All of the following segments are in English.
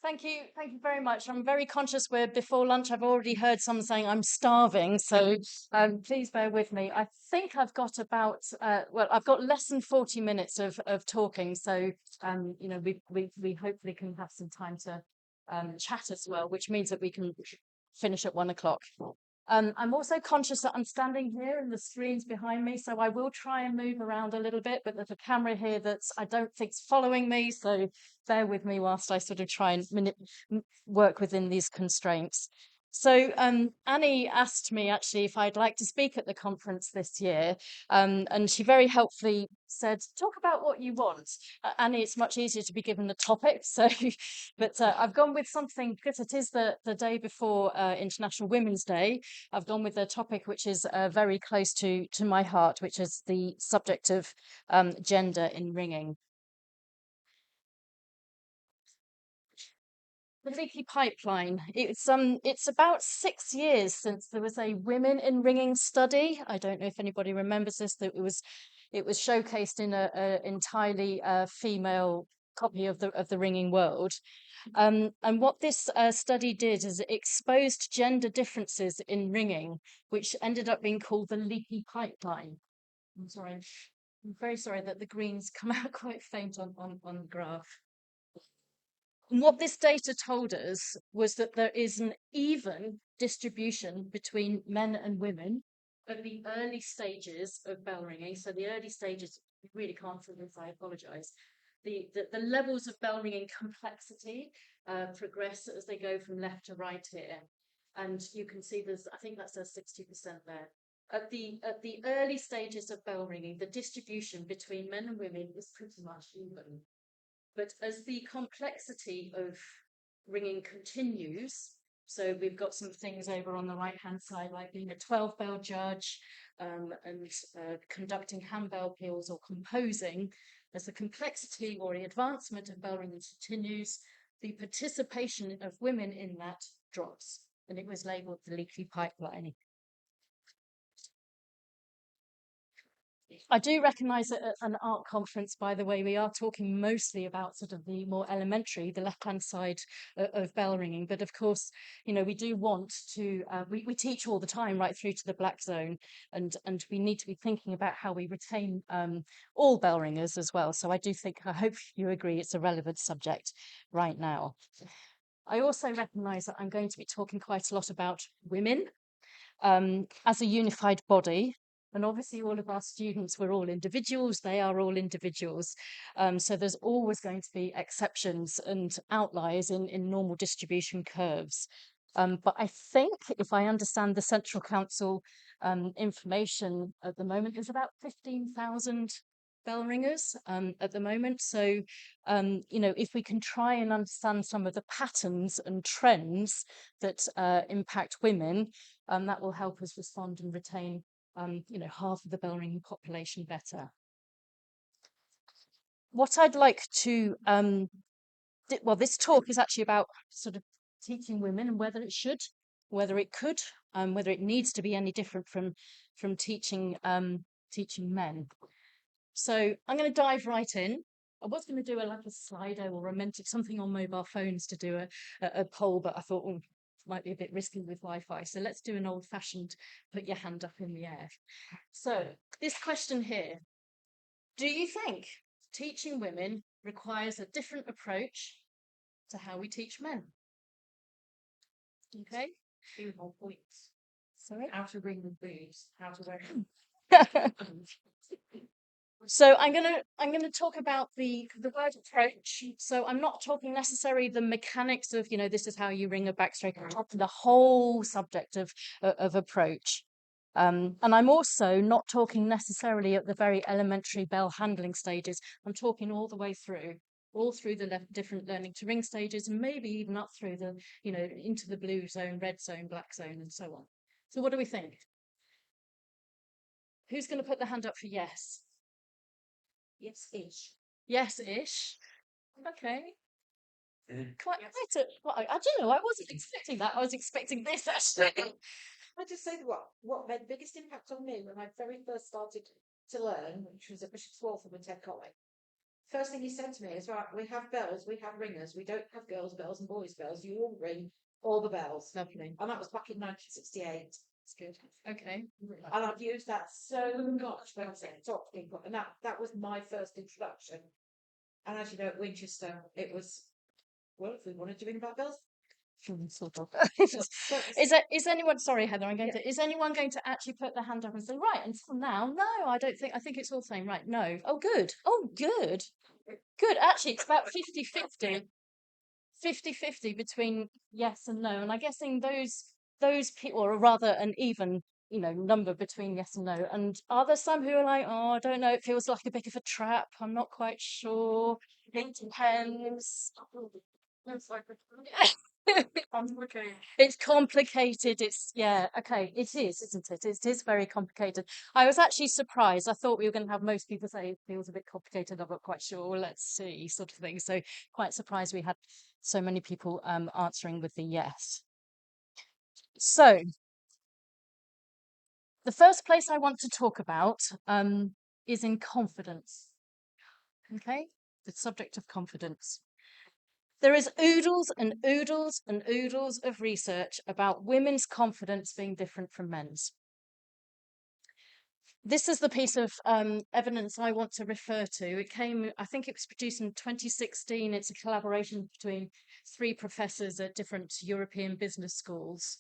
Thank you very much. I'm very conscious we're before lunch. I've already heard someone saying I'm starving, so please bear with me. I think I've got about I've got less than 40 minutes of talking, so we hopefully can have some time to chat as well, which means that we can finish at 1 o'clock. I'm also conscious that I'm standing here and the screen's behind me, so I will try and move around a little bit, but there's a camera here that's I don't think's following me, so bear with me whilst I sort of try and work within these constraints. So Annie asked me actually if I'd like to speak at the conference this year, and she very helpfully said, "Talk about what you want." Annie, it's much easier to be given the topic, so but I've gone with something because it is the day before International Women's Day. I've gone with a topic which is very close to my heart, which is the subject of gender in ringing. The leaky pipeline. It's about 6 years since there was a women in ringing study. I don't know if anybody remembers this. That it was showcased in a entirely female copy of the ringing world. And what this study did is it exposed gender differences in ringing, which ended up being called the leaky pipeline. I'm sorry. I'm very sorry that the greens come out quite faint on the graph. And what this data told us was that there is an even distribution between men and women at the early stages of bell ringing. So the early stages, you really can't see this, I apologize. The levels of bell ringing complexity progress as they go from left to right here. And you can see I think that says 60% there. At the early stages of bell ringing, the distribution between men and women is pretty much even. But as the complexity of ringing continues, so we've got some things over on the right-hand side, like being a 12-bell judge and conducting handbell peals or composing. As the complexity or the advancement of bell ringing continues, the participation of women in that drops, and it was labelled the leaky pipeline. I do recognise that at an art conference, by the way, we are talking mostly about sort of the more elementary, the left-hand side of bell ringing. But of course, we do want to, we teach all the time right through to the black zone, and we need to be thinking about how we retain all bell ringers as well. So I hope you agree it's a relevant subject right now. I also recognise that I'm going to be talking quite a lot about women as a unified body. And obviously, all of our students, we're all individuals, they are all individuals. So there's always going to be exceptions and outliers in normal distribution curves. But I think if I understand the Central Council information at the moment, there's about 15,000 bell ringers at the moment. So, if we can try and understand some of the patterns and trends that impact women, that will help us respond and retain, half of the bell ringing population better. What I'd like to, this talk is actually about sort of teaching women and whether it should, whether it could, whether it needs to be any different from teaching men. So I'm going to dive right in. I was going to do like a Slido or something on mobile phones to do a poll, but I thought, might be a bit risky with Wi-Fi. So let's do an old-fashioned put your hand up in the air. So this question here, do you think teaching women requires a different approach to how we teach men? Okay. Few more points. Sorry? How to bring the booze, how to wear So I'm gonna talk about the word approach. So I'm not talking necessarily the mechanics of, this is how you ring a backstroke. I'm talking the whole subject of approach. And I'm also not talking necessarily at the very elementary bell handling stages. I'm talking all the way through, all through the different learning to ring stages, and maybe even up through the, into the blue zone, red zone, black zone, and so on. So what do we think? Who's going to put the hand up for yes? Yes-ish. Yes-ish. Okay. Quite well, I don't know. I wasn't expecting that. I was expecting this actually. I just say what made the biggest impact on me when I very first started to learn, which was at Bishop's Waltham and Ted Colley. first thing he said to me is, right, we have bells, we have ringers, we don't have girls' bells and boys' bells. You all ring all the bells. Lovely. And that was back in 1968. That's good. Okay. And I've used that so much when I was at top people. And that was my first introduction. And as you know, at Winchester, it was, well, if we wanted to ring about bells. Sort of. But Is anyone, sorry Heather, is anyone going to actually put their hand up and say, right, until now, no, I think it's all saying right, no. Oh good. Oh good. Good. Actually it's about 50-50. 50-50 between yes and no. And I'm guessing those people, or rather an even, number between yes and no. And are there some who are like, oh, I don't know, it feels like a bit of a trap. I'm not quite sure. It depends. It's complicated. Yeah, okay. It is, isn't it? It is very complicated. I was actually surprised. I thought we were going to have most people say it feels a bit complicated. I'm not quite sure. Let's see, sort of thing. So quite surprised we had so many people answering with the yes. So the first place I want to talk about is in confidence. Okay, the subject of confidence. There is oodles and oodles and oodles of research about women's confidence being different from men's. This is the piece of evidence I want to refer to. It came, I think it was produced in 2016. It's a collaboration between 3 professors at different European business schools.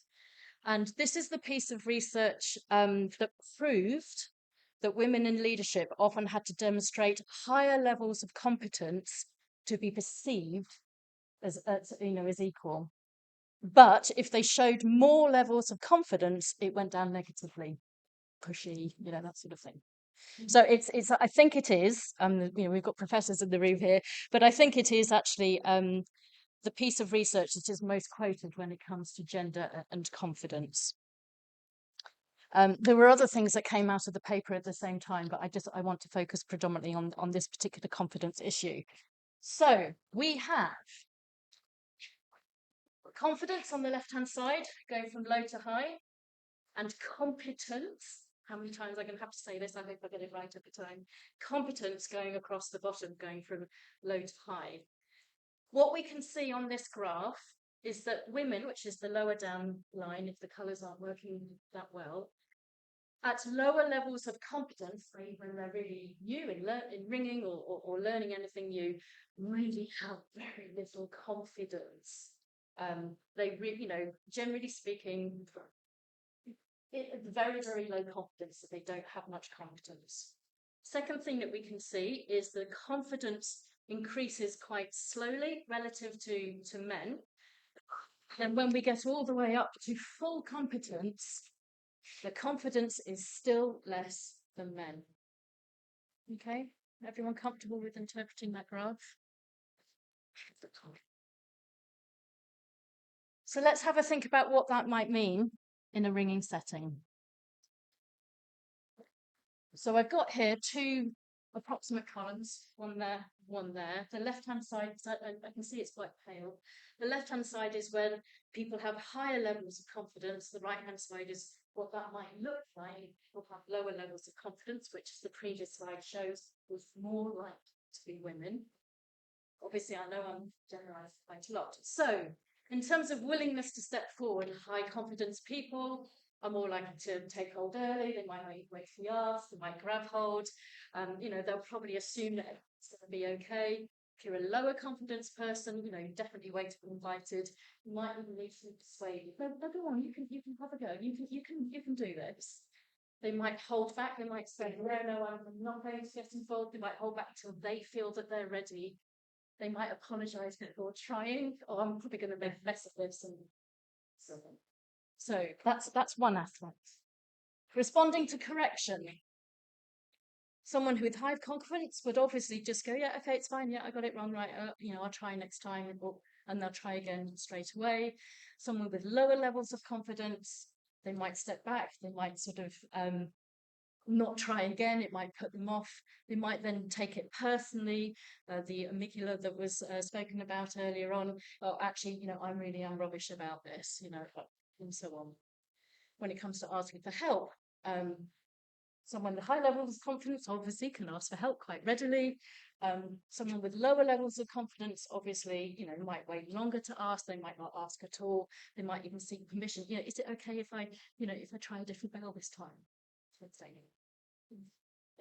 And this is the piece of research that proved that women in leadership often had to demonstrate higher levels of competence to be perceived as equal. But if they showed more levels of confidence, it went down negatively, pushy, that sort of thing. So it's I think it is, we've got professors in the room here, but I think it is actually the piece of research that is most quoted when it comes to gender and confidence. There were other things that came out of the paper at the same time, but I want to focus predominantly on this particular confidence issue. So we have confidence on the left-hand side, going from low to high, and competence. How many times I'm going to have to say this? I hope I get it right every time. Competence going across the bottom, going from low to high. What we can see on this graph is that women, which is the lower down line, if the colours aren't working that well, at lower levels of competence, when they're really new in ringing or learning anything new, really have very little confidence. Generally speaking, very, very low confidence, that they don't have much competence. Second thing that we can see is the confidence increases quite slowly relative to men. And when we get all the way up to full competence, the confidence is still less than men. Okay, everyone comfortable with interpreting that graph? So let's have a think about what that might mean in a ringing setting. So I've got here 2 approximate columns, one there, one there. The left-hand side, I can see it's quite pale. The left-hand side is when people have higher levels of confidence. The right-hand side is what that might look like. People have lower levels of confidence, which, as the previous slide shows, was more likely to be women. Obviously, I know I'm generalising quite a lot. So, in terms of willingness to step forward, high confidence people are more likely to take hold early. They might wait for the ask, they might grab hold. They'll probably assume that it's going to be okay. If you're a lower confidence person, definitely wait to be invited. You might even need to persuade. No, go on. You can have a go. You can do this. They might hold back. They might say, no, I'm not going to get involved. They might hold back until they feel that they're ready. They might apologise before trying. Oh, I'm probably going to make a mess of this, and so on. So that's one aspect. Responding to correction. Someone with high confidence would obviously just go, yeah, okay, it's fine. Yeah, I got it wrong. Right. I'll try next time, and they'll try again straight away. Someone with lower levels of confidence, they might step back. They might sort of not try again. It might put them off. They might then take it personally. The amygdala that was spoken about earlier on. Oh, actually, I really am rubbish about this. And so on. When it comes to asking for help, someone with high levels of confidence obviously can ask for help quite readily. Someone with lower levels of confidence, obviously, might wait longer to ask. They might not ask at all. They might even seek permission. Is it okay if I try a different bell this time?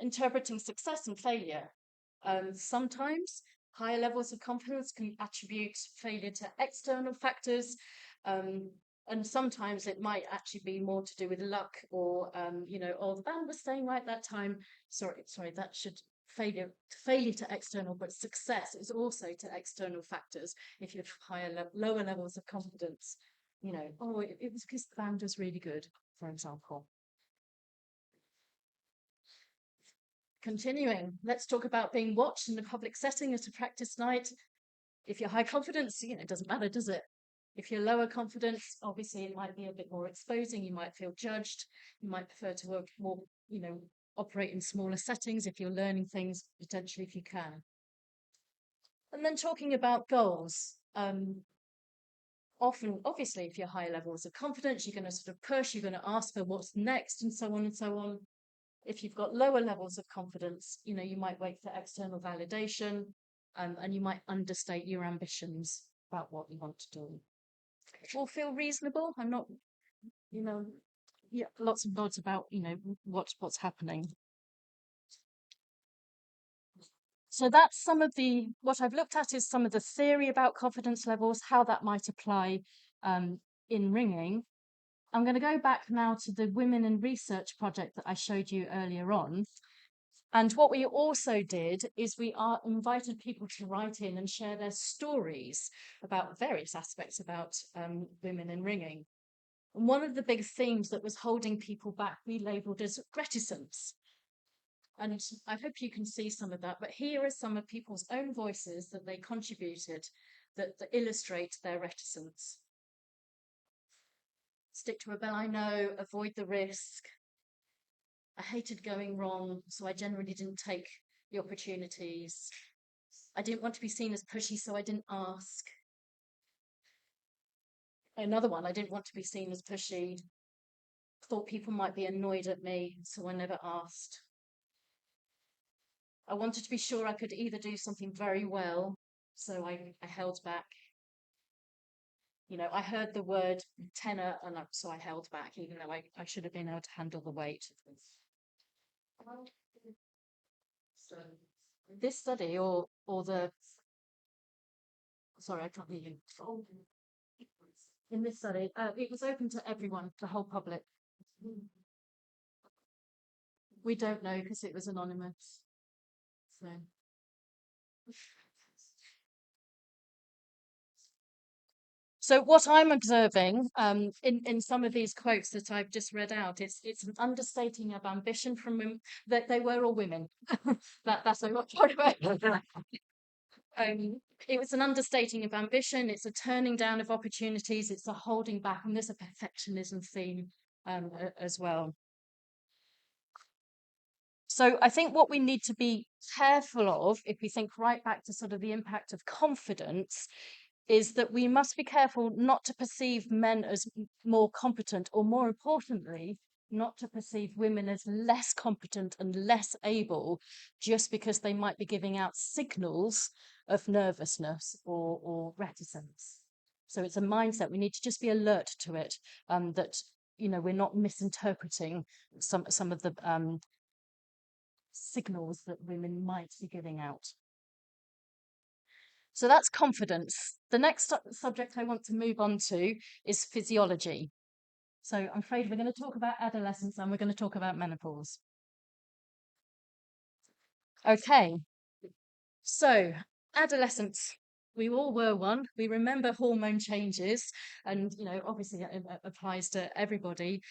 Interpreting success and failure. Sometimes higher levels of confidence can attribute failure to external factors. And sometimes it might actually be more to do with luck or, oh, the band was staying right that time. Sorry, that should failure to external, but success is also to external factors. If you have lower levels of confidence, oh, it was because the band was really good, for example. Continuing, let's talk about being watched in a public setting at a practice night. If you're high confidence, it doesn't matter, does it? If you're lower confidence, obviously it might be a bit more exposing. You might feel judged. You might prefer to work more, operate in smaller settings if you're learning things, potentially if you can. And then talking about goals. Often, obviously, if you're high levels of confidence, you're going to sort of push, you're going to ask for what's next and so on and so on. If you've got lower levels of confidence, you might wait for external validation, and you might understate your ambitions about what you want to do. All feel reasonable. I'm not, lots of nods about, what's happening. So that's what I've looked at is some of the theory about confidence levels, how that might apply in ringing. I'm going to go back now to the Women in Research project that I showed you earlier on. And what we also did is we invited people to write in and share their stories about various aspects about women in ringing. And one of the big themes that was holding people back, we labelled as reticence. And I hope you can see some of that. But here are some of people's own voices that they contributed that illustrate their reticence. Stick to a bell I know, avoid the risk. I hated going wrong, so I generally didn't take the opportunities. I didn't want to be seen as pushy, so I didn't ask. Another one, I didn't want to be seen as pushy. Thought people might be annoyed at me, so I never asked. I wanted to be sure I could either do something very well, so I held back. I heard the word tenor, and so I held back, even though I should have been able to handle the weight. This study, or the, sorry, I can't hear you. In this study, it was open to everyone, the whole public. We don't know because it was anonymous. So what I'm observing in some of these quotes that I've just read out, it's an understating of ambition from women, that they were all women. That's a lot. It was an understating of ambition. It's a turning down of opportunities. It's a holding back, and there's a perfectionism theme as well. So I think what we need to be careful of, if we think right back to sort of the impact of confidence, is that we must be careful not to perceive men as more competent, or more importantly, not to perceive women as less competent and less able just because they might be giving out signals of nervousness or reticence. So it's a mindset. We need to just be alert to it, that we're not misinterpreting some of the signals that women might be giving out. So that's confidence. The next subject I want to move on to is physiology. So I'm afraid we're going to talk about adolescence and we're going to talk about menopause. Okay, so adolescence. We all were one. We remember hormone changes, and obviously it applies to everybody.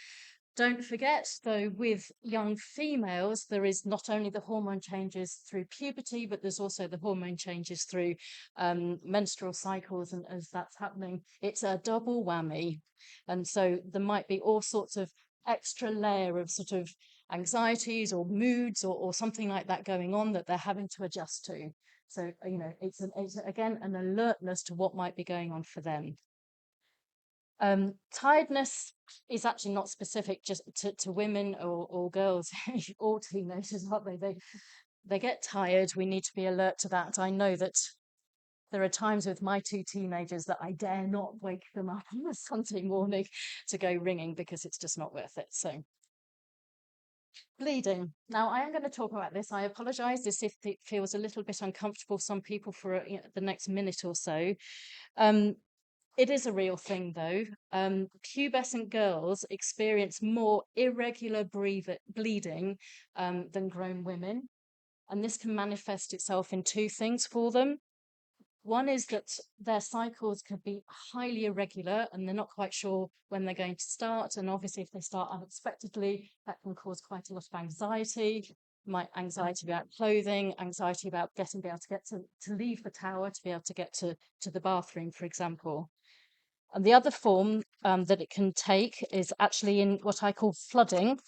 Don't forget, though, with young females, there is not only the hormone changes through puberty, but there's also the hormone changes through menstrual cycles. And as that's happening, it's a double whammy. And so there might be all sorts of extra layer of sort of anxieties or moods or something like that going on that they're having to adjust to. So, it's again, an alertness to what might be going on for them. Tiredness is actually not specific just to women or girls, all teenagers, aren't they? They get tired. We need to be alert to that. I know that there are times with my two teenagers that I dare not wake them up on a Sunday morning to go ringing because it's just not worth it. So, bleeding. Now, I am going to talk about this. I apologize if it feels a little bit uncomfortable for some people for the next minute or so. Um, it is a real thing, though. Pubescent girls experience more irregular bleeding than grown women. And this can manifest itself in two things for them. One is that their cycles could be highly irregular and they're not quite sure when they're going to start. And obviously, if they start unexpectedly, that can cause quite a lot of anxiety. Anxiety about clothing, anxiety about be able to get to leave the tower, to be able to get to the bathroom, for example. And the other form that it can take is actually in what I call flooding,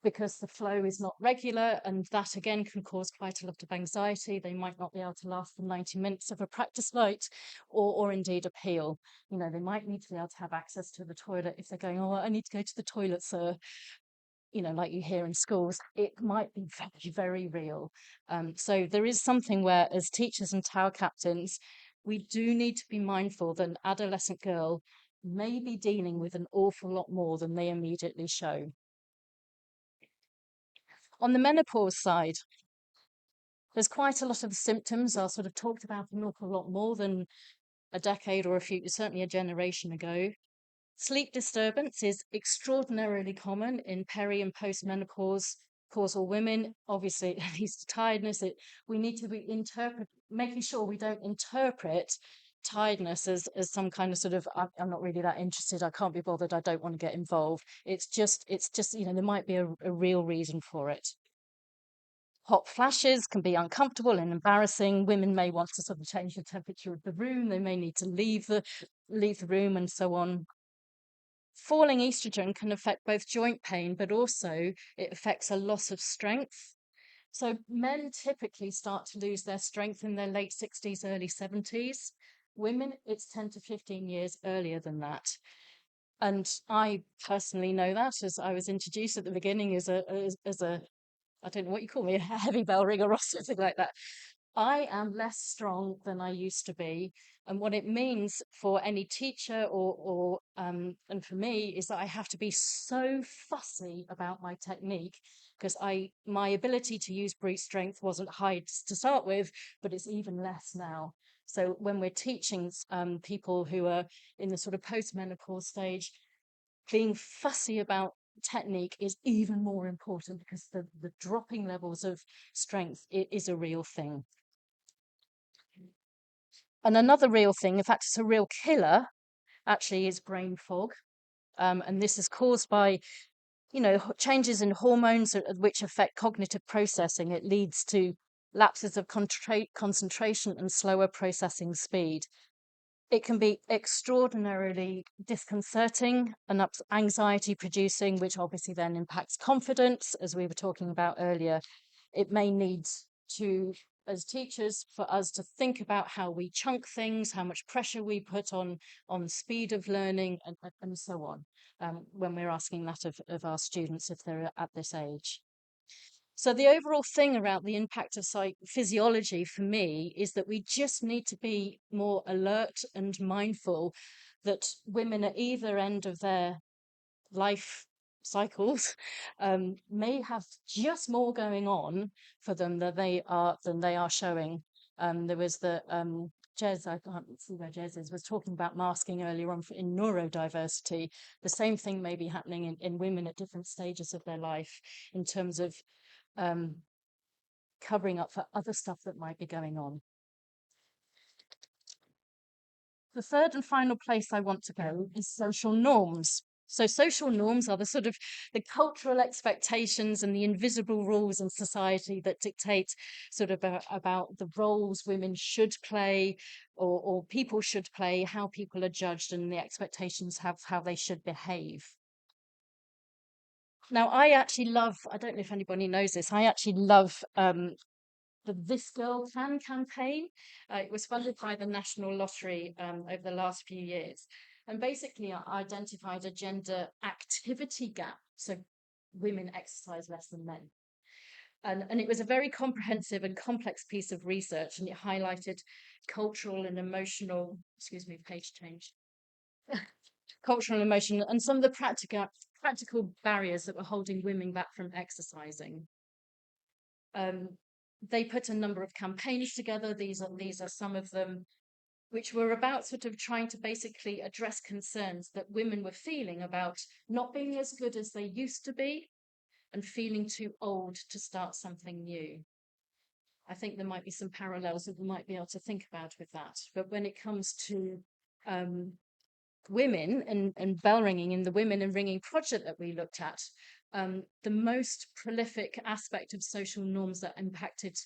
because the flow is not regular, and that again can cause quite a lot of anxiety. They might not be able to last the 90 minutes of a practice night, or indeed appeal. You know, they might need to be able to have access to the toilet if they're going, oh, I need to go to the toilet, sir. You know, like you hear in schools, it might be very, very real. So there is something where, as teachers and tower captains, we do need to be mindful that an adolescent girl may be dealing with an awful lot more than they immediately show. On the menopause side, there's quite a lot of the symptoms are sort of talked about an awful lot more than a decade or certainly a generation ago. Sleep disturbance is extraordinarily common in peri and postmenopause causal women. Obviously, it leads to tiredness. We need to be making sure we don't interpret tiredness as some kind of sort of I'm not really that interested. I can't be bothered. I don't want to get involved. It's just there might be a real reason for it. Hot flashes can be uncomfortable and embarrassing. Women may want to sort of change the temperature of the room. They may need to leave the room and so on. Falling estrogen can affect both joint pain, but also it affects a loss of strength. So men typically start to lose their strength in their late 60s, early 70s. Women, it's 10 to 15 years earlier than that. And I personally know that, as I was introduced at the beginning as a I don't know what you call me, a heavy bell ringer or something like that. I am less strong than I used to be. And what it means for any teacher and for me is that I have to be so fussy about my technique, because my ability to use brute strength wasn't high to start with, but it's even less now. So when we're teaching people who are in the sort of post-menopause stage, being fussy about technique is even more important, because the dropping levels of strength is a real thing. And another real thing, in fact, it's a real killer, actually, is brain fog. And this is caused by, changes in hormones which affect cognitive processing. It leads to lapses of concentration and slower processing speed. It can be extraordinarily disconcerting and anxiety producing, which obviously then impacts confidence, as we were talking about earlier. It may need to, as teachers, for us to think about how we chunk things, how much pressure we put on speed of learning, and so on, when we're asking that of our students if they're at this age. So the overall thing around the impact of physiology for me is that we just need to be more alert and mindful that women at either end of their life cycles may have just more going on for them than they are showing. There was Jez, I can't see where Jez is, was talking about masking earlier on in neurodiversity. The same thing may be happening in women at different stages of their life in terms of covering up for other stuff that might be going on. The third and final place I want to go is social norms. So social norms are the sort of the cultural expectations and the invisible rules in society that dictate sort of about the roles women should play, or people should play, how people are judged, and the expectations have how they should behave. Now, I actually love, I don't know if anybody knows this, I actually love the This Girl Can campaign. It was funded by the National Lottery over the last few years. And basically, I identified a gender activity gap. So women exercise less than men. And it was a very comprehensive and complex piece of research, and it highlighted cultural and emotional, excuse me, page change, cultural and emotional, and some of the practical barriers that were holding women back from exercising. They put a number of campaigns together. These are some of them, which were about sort of trying to basically address concerns that women were feeling about not being as good as they used to be and feeling too old to start something new. I think there might be some parallels that we might be able to think about with that. But when it comes to women and bell ringing in the Women in Ringing project that we looked at, the most prolific aspect of social norms that impacted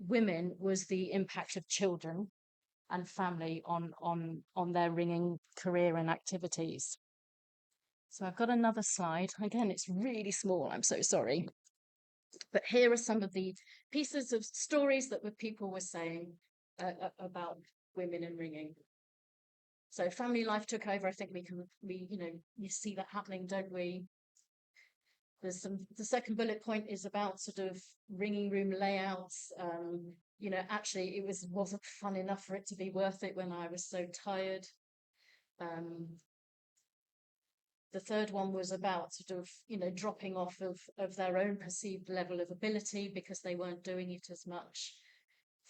women was the impact of children and family on their ringing career and activities. So I've got another slide. Again, it's really small. I'm so sorry. But here are some of the pieces of stories that people were saying about women in ringing. So family life took over. I think you see that happening, don't we? The second bullet point is about sort of ringing room layouts. Actually it wasn't fun enough for it to be worth it when I was so tired. The third one was about sort of, dropping off of their own perceived level of ability because they weren't doing it as much.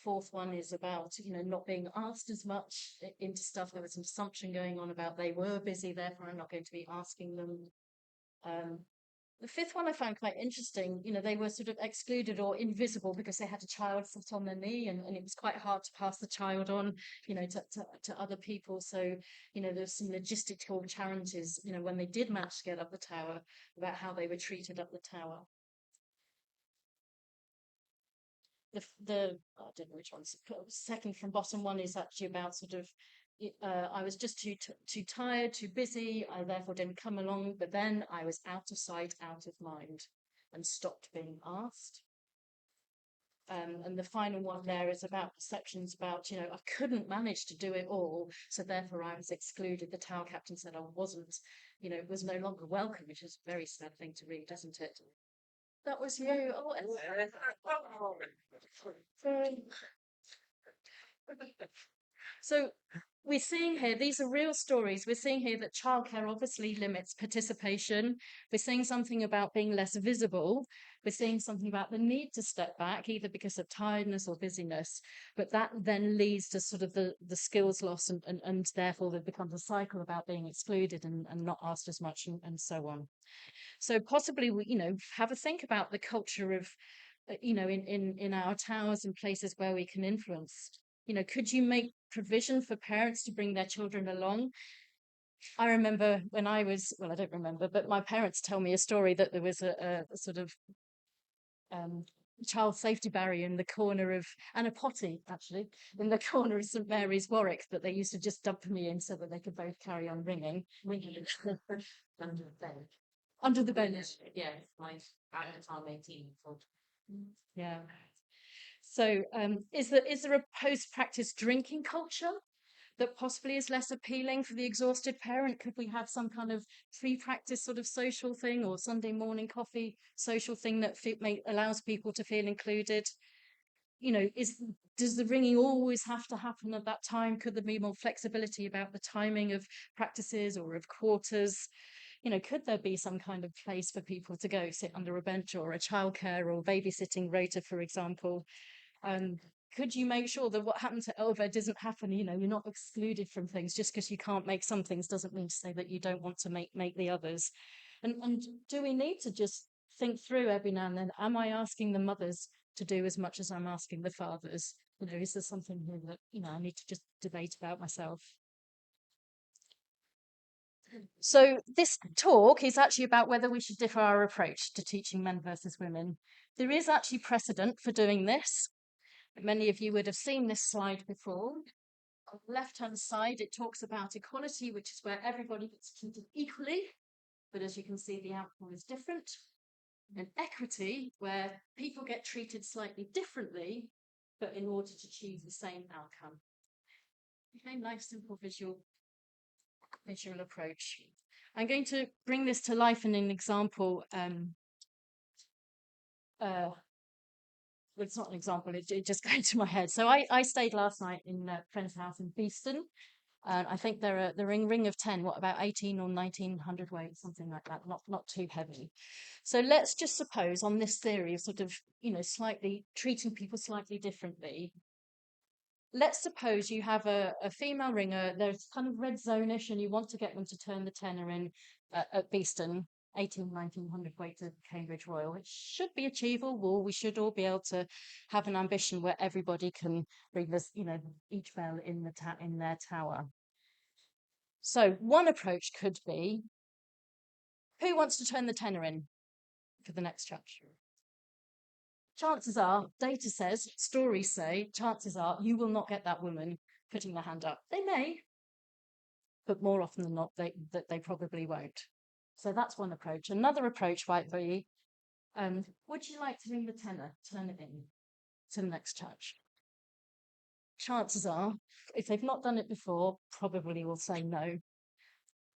Fourth one is about, not being asked as much into stuff. There was an assumption going on about they were busy, therefore I'm not going to be asking them. The fifth one I found quite interesting. They were sort of excluded or invisible because they had a child sat on their knee, and it was quite hard to pass the child on, to other people. So, there's some logistical challenges, when they did manage to get up the tower, about how they were treated up the tower. I don't know which one's second from bottom one is actually about sort of I was just too tired, too busy. I therefore didn't come along, but then I was out of sight, out of mind, and stopped being asked. And the final one there is about perceptions about, I couldn't manage to do it all, so therefore I was excluded. The tower captain said I wasn't, was no longer welcome, which is a very sad thing to read, isn't it? That was you. Oh, so we're seeing here, these are real stories. We're seeing here that childcare obviously limits participation. We're seeing something about being less visible. We're seeing something about the need to step back, either because of tiredness or busyness. But that then leads to sort of the skills loss, and therefore there becomes a cycle about being excluded and not asked as much, and so on. So possibly, have a think about the culture of, in our towers and places where we can influence. Could you make provision for parents to bring their children along? I remember when I don't remember, but my parents tell me a story that there was a sort of child safety barrier in the corner of, and a potty actually, in the corner of St Mary's, Warwick, that they used to just dump me in so that they could both carry on ringing. Under the bed. Under the bench. Yeah, like at the time 18. Yeah. So, is there a post-practice drinking culture that possibly is less appealing for the exhausted parent? Could we have some kind of pre-practice sort of social thing, or Sunday morning coffee social thing that allows people to feel included? Does the ringing always have to happen at that time? Could there be more flexibility about the timing of practices or of quarters? Could there be some kind of place for people to go sit under a bench, or a childcare or babysitting rota, for example? Could you make sure that what happened to Elva doesn't happen? You're not excluded from things. Just because you can't make some things doesn't mean to say that you don't want to make the others. And do we need to just think through every now and then, am I asking the mothers to do as much as I'm asking the fathers? Is there something here that, I need to just debate about myself? So this talk is actually about whether we should differ our approach to teaching men versus women. There is actually precedent for doing this. Many of you would have seen this slide before. On the left-hand side, it talks about equality, which is where everybody gets treated equally, but as you can see, the outcome is different. And equity, where people get treated slightly differently, but in order to achieve the same outcome. Okay, nice, simple visual approach. I'm going to bring this to life in an example well, it's not an example, it just came to my head. So I stayed last night in a friend's house in Beeston. And I think they're in ring of 10, what, about 18 or 1900 weight, something like that, not too heavy. So let's just suppose on this theory of sort of, slightly treating people slightly differently. Let's suppose you have a female ringer, there's kind of red zone-ish, and you want to get them to turn the tenner in at Beeston, 1900 weight to Cambridge Royal. It should be achievable. We should all be able to have an ambition where everybody can bring this, each bell in their tower. So one approach could be, who wants to turn the tenner in for the next chapter? Chances are, data says, stories say, chances are you will not get that woman putting their hand up. They may, but more often than not, they probably won't. So that's one approach. Another approach might be, would you like to ring the tenner, turn it in to the next church? Chances are, if they've not done it before, probably will say no.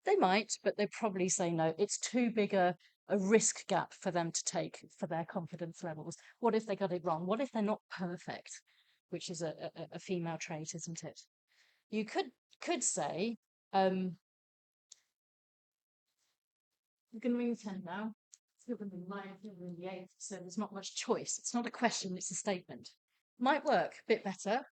They might, but they probably say no. It's too big a risk gap for them to take for their confidence levels. What if they got it wrong? What if they're not perfect, which is a female trait, isn't it? You could say, you're going to ring the 10 now. You're going to ring the 9, you're going to ring the 8. So there's not much choice. It's not a question, it's a statement. Might work a bit better.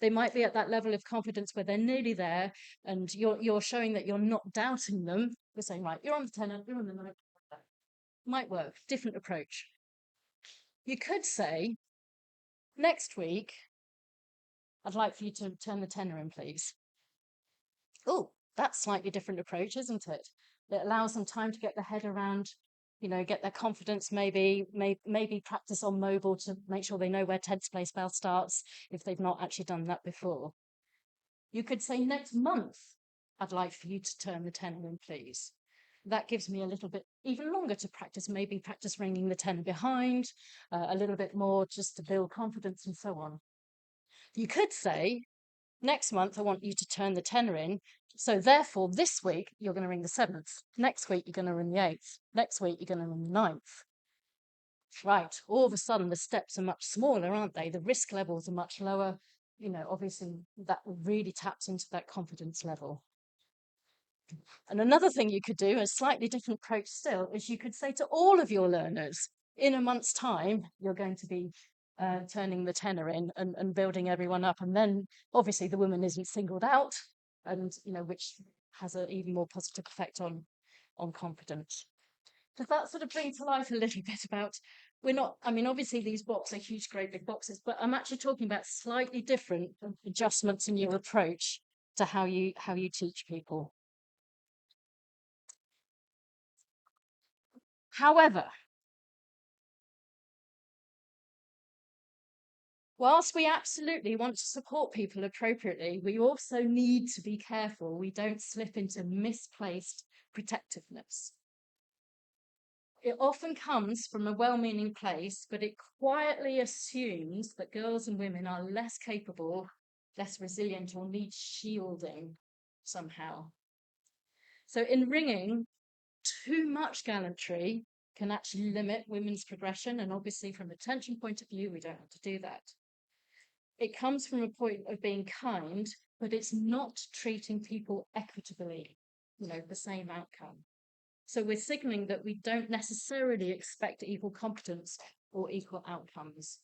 They might be at that level of confidence where they're nearly there, and you're showing that you're not doubting them. You're saying, right, you're on the tenner, you're on the 9. Might work. Different approach. You could say, next week, I'd like for you to turn the tenner in, please. Oh, that's slightly different approach, isn't it? It allows them time to get their head around, get their confidence, maybe practice on mobile to make sure they know where 10th place bell starts if they've not actually done that before. You could say, next month, I'd like for you to turn the tenner in, please. That gives me a little bit even longer to practice, maybe practice ringing the tenner behind, a little bit more just to build confidence and so on. You could say, next month, I want you to turn the tenner in. So therefore, this week, you're going to ring the 7th. Next week, you're going to ring the 8th. Next week, you're going to ring the 9th. Right. All of a sudden, the steps are much smaller, aren't they? The risk levels are much lower. Obviously, that really taps into that confidence level. And another thing you could do, a slightly different approach still, is you could say to all of your learners, in a month's time, you're going to be turning the tenner in and building everyone up. And then obviously the woman isn't singled out, and which has an even more positive effect on confidence. Does that sort of bring to life a little bit about, obviously these boxes are huge, great big boxes, but I'm actually talking about slightly different adjustments in your approach to how you teach people. However, whilst we absolutely want to support people appropriately, we also need to be careful we don't slip into misplaced protectiveness. It often comes from a well-meaning place, but it quietly assumes that girls and women are less capable, less resilient, or need shielding somehow. So in ringing, too much gallantry can actually limit women's progression, and obviously from a tension point of view, we don't want to do that. It comes from a point of being kind, but it's not treating people equitably, the same outcome. So we're signaling that we don't necessarily expect equal competence or equal outcomes.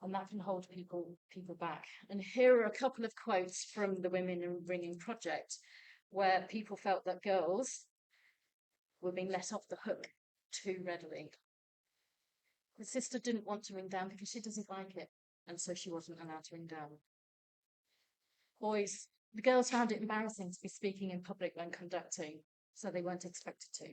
And that can hold people back. And here are a couple of quotes from the Women in Ringing Project, where people felt that girls were being let off the hook too readily. The sister didn't want to ring down because she doesn't like it, and so she wasn't allowed to ring down. The girls found it embarrassing to be speaking in public when conducting, so they weren't expected to.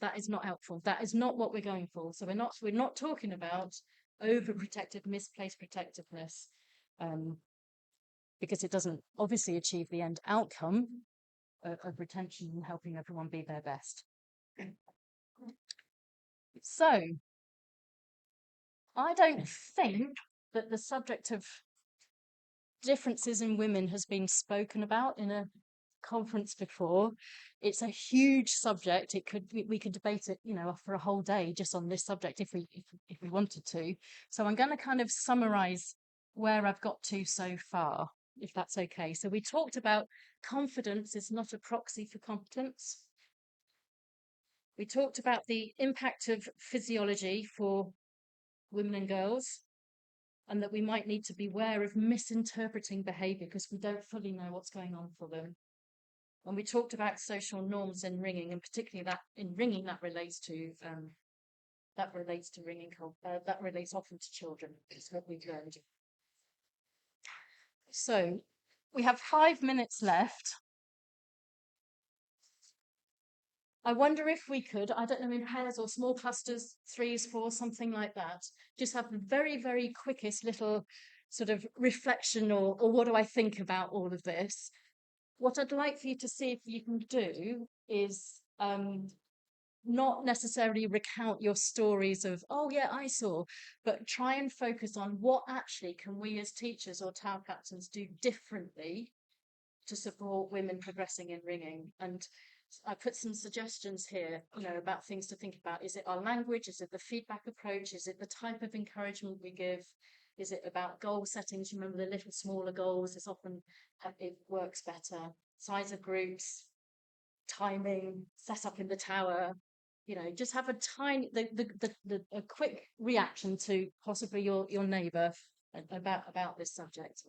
That is not helpful. That is not what we're going for. So we're not talking about overprotective, misplaced protectiveness, because it doesn't obviously achieve the end outcome of retention and helping everyone be their best. So I don't think that the subject of differences in women has been spoken about in a conference before. It's a huge subject. We could debate it, for a whole day just on this subject if we wanted to. So I'm going to kind of summarize where I've got to so far, if that's okay. So we talked about confidence is not a proxy for competence. We talked about the impact of physiology for women and girls, and that we might need to be aware of misinterpreting behavior because we don't fully know what's going on for them. And we talked about social norms in ringing, and particularly that in ringing that relates to ringing, that relates often to children. It's what we've learned. So we have 5 minutes left. I wonder if we could, I don't know, in pairs or small clusters, 3s, 4s, something like that, just have the very, very quickest little sort of reflection or what do I think about all of this. What I'd like for you to see if you can do is not necessarily recount your stories of, oh yeah, I saw, but try and focus on what actually can we as teachers or TAL captains do differently to support women progressing in ringing. And I put some suggestions here, about things to think about. Is it our language? Is it the feedback approach? Is it the type of encouragement we give? Is it about goal settings? You remember the little smaller goals is often, it works better. Size of groups, timing, set up in the tower, just have a tiny, a quick reaction to possibly your neighbour about this subject.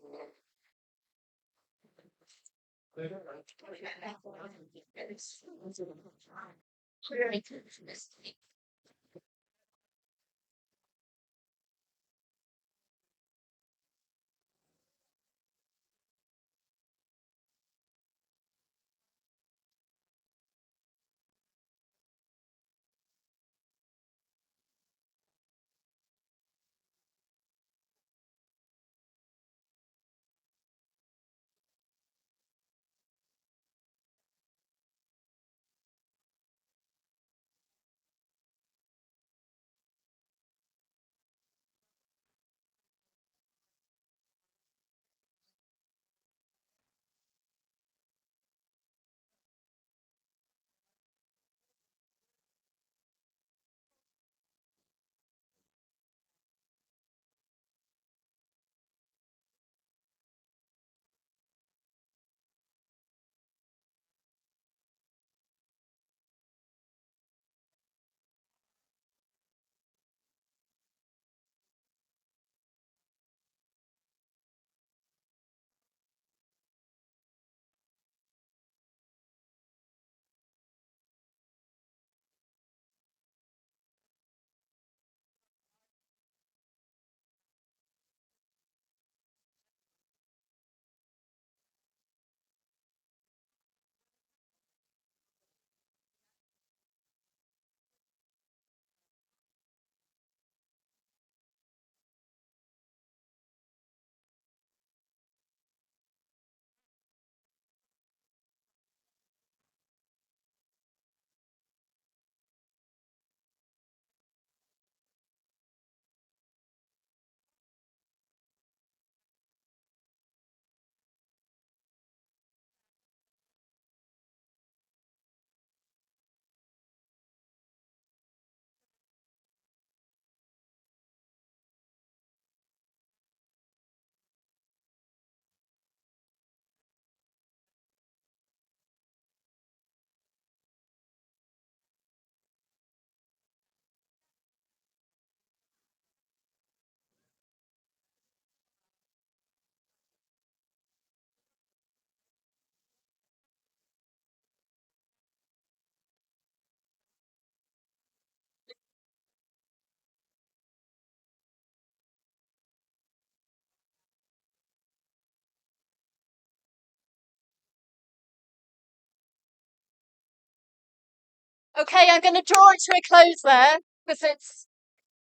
Okay, I'm going to draw it to a close there because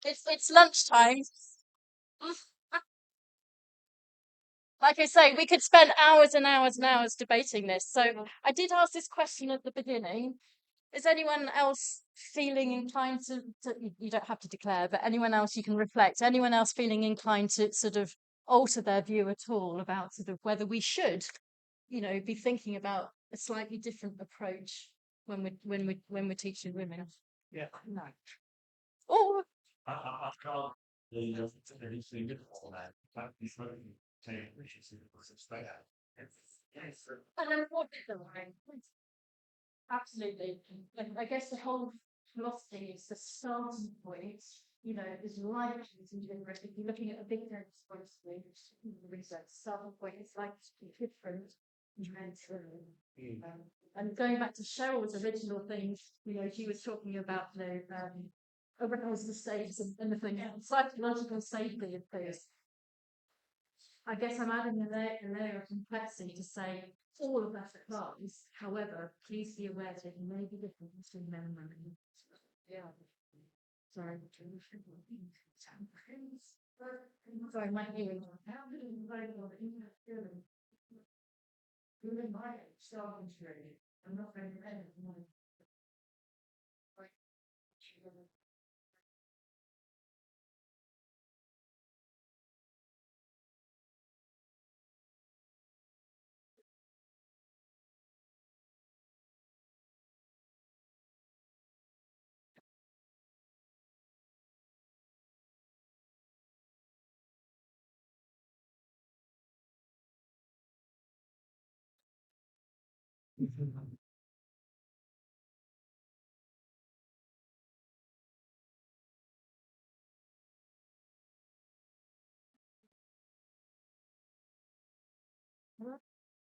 it's lunchtime. Like I say, we could spend hours and hours and hours debating this. So I did ask this question at the beginning. Is anyone else feeling inclined you don't have to declare, but anyone else you can reflect, anyone else feeling inclined to sort of alter their view at all about sort of whether we should, be thinking about a slightly different approach when we're teaching women. Yeah. No. Oh, I can't. Anything before that. That is very which is better. and then what is the line? Absolutely. I guess the whole philosophy is the starting point, is likely to be different. If you're looking at a big text philosophy, research starting point is likely to be different. And going back to Cheryl's original thing, she was talking about arousal states and the thing, psychological safety of things. I guess I'm adding a layer of complexity to say all of that applies. However, please be aware that it may be different between men and women. Yeah. Sorry. Sorry, my hearing. Even my starting trade, I'm not very ready.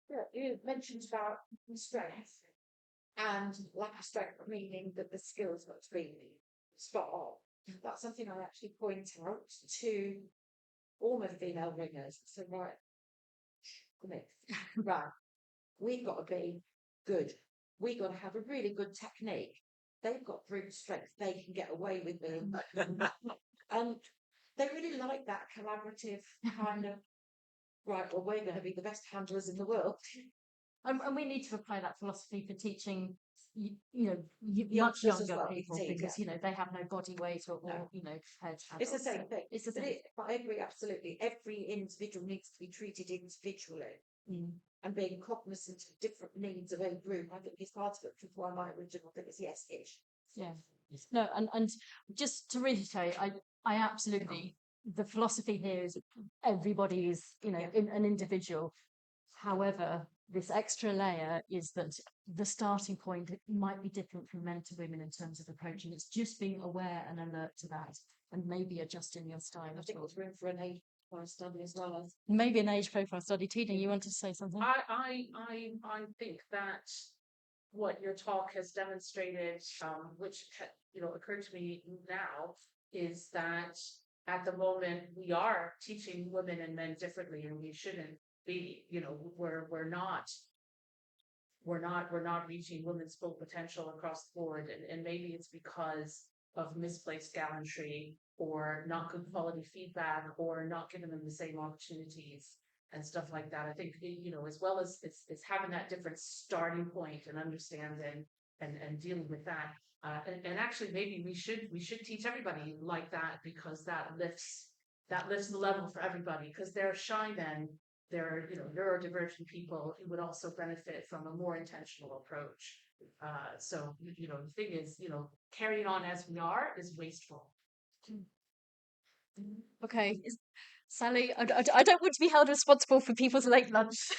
Yeah, you mentioned about strength and lack of strength, meaning that the skills got to be spot on. That's something I actually point out to all my female ringers. So right, right, we've got to be good. We've got to have a really good technique. They've got brute strength. They can get away with being. And they really like that collaborative kind of, right, well, we're going to be the best handlers in the world. And we need to apply that philosophy for teaching, much Youngsters as younger well, people, indeed, because they have no body weight or No. compared to It's the adults. same thing. It's the But same. I agree absolutely. Every individual needs to be treated individually. Mm. And being cognizant of different needs of a group, I think is part of it, which is why my original thing is yes-ish. Yeah. No, and just to reiterate, I absolutely, the philosophy here is everybody is, an individual. However, this extra layer is that the starting point might be different from men to women in terms of approach, and it's just being aware and alert to that, and maybe adjusting your style. I think there's room for an age profile study as well. Maybe an age profile study. Tina, you wanted to say something? I think that what your talk has demonstrated, which occurred to me now, is that at the moment we are teaching women and men differently, and we shouldn't be. We're not reaching women's full potential across the board, and maybe it's because of misplaced gallantry or not good quality feedback or not giving them the same opportunities and stuff like that. I think as well as it's having that different starting point and understanding and dealing with that. And actually, maybe we should teach everybody like that, because that lifts the level for everybody. Because there are shy men, there are neurodivergent people who would also benefit from a more intentional approach. So the thing is, carrying on as we are is wasteful. Okay, Sally, I don't want to be held responsible for people's late lunch.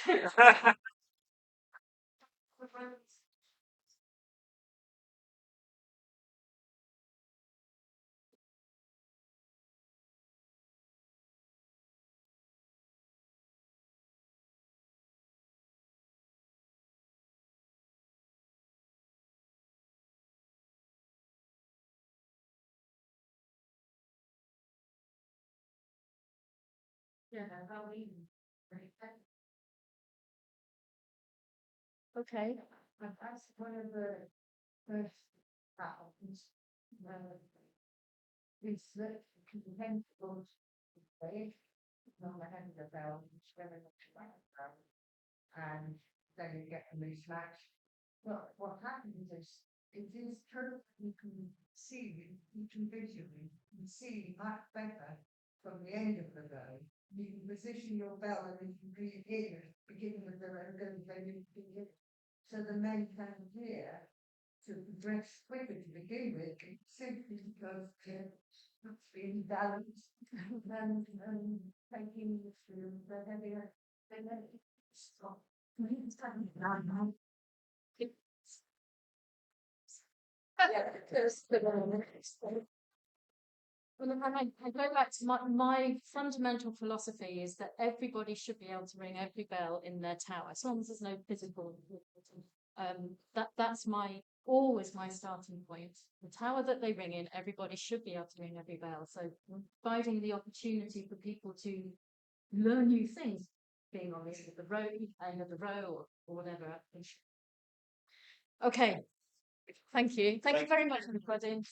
Okay. That's one of the first battles. Is that conventional way on the end of the bell, which very much like the bell, and then you get a mismatch. But what happens is, it is true, you can see, you can visually, you see much better from the end of the bell. You can position your bell and you can hear, beginning with the end, then you can hear. so the men can hear to progress quicker to begin with, simply because it's being balanced and taking the heavier, then it's stop. Well, and I go back to my fundamental philosophy is that everybody should be able to ring every bell in their tower, as long as there's no physical. That's always my starting point. The tower that they ring in, everybody should be able to ring every bell. So providing the opportunity for people to learn new things, being on the end of the row, end of the row, or whatever. Okay. Thank you. Thank you very much, everybody.